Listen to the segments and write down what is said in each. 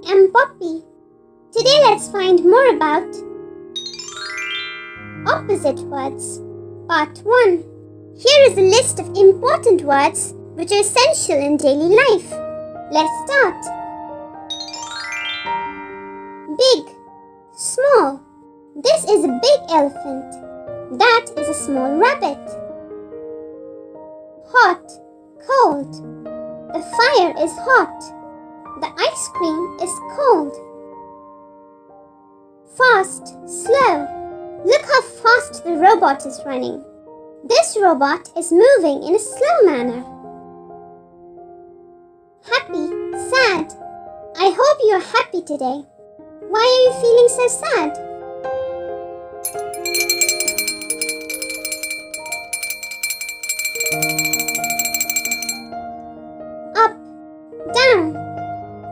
am Poppy. Today let's find more about opposite words. Part 1. Here is a list of important words which are essential in daily life. Let's start. Big, small. This is a big elephant. That is a small rabbit. Hot, cold. The fire is hot. The ice cream is cold. Fast, slow. Look how fast the robot is running. This robot is moving in a slow manner. Happy, sad. I hope you are happy today. Why are you feeling so sad? Up, down.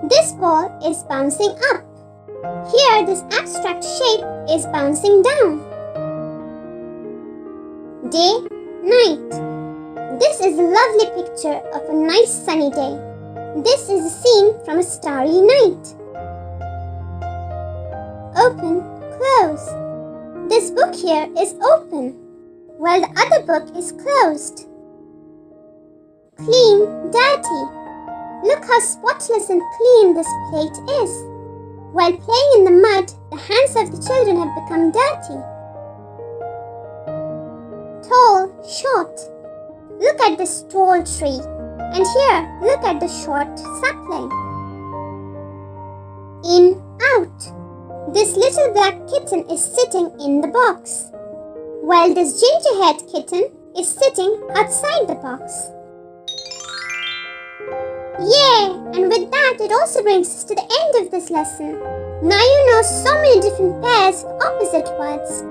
This ball is bouncing up. Here, this abstract shape is bouncing down. Day, night. This is a lovely picture of a nice sunny day. This is a scene from a starry night. Open, close. This book here is open, while the other book is closed. Clean, dirty. Look how spotless and clean this plate is. While playing in the mud, the hands of the children have become dirty. Tall, short. Look at this tall tree. And here, look at the short sapling. In, out. This little black kitten is sitting in the box, while this ginger-haired kitten is sitting outside the box. Yay! And with that, it also brings us to the end of this lesson. Now you know so many different pairs of opposite words.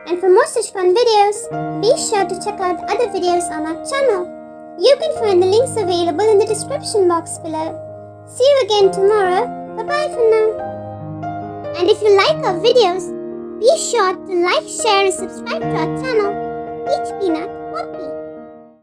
And for more such fun videos, be sure to check out other videos on our channel. You can find the links available in the description box below. See you again tomorrow. Bye-bye for now. And if you like our videos, be sure to like, share and subscribe to our channel. Each Peanut Poppy.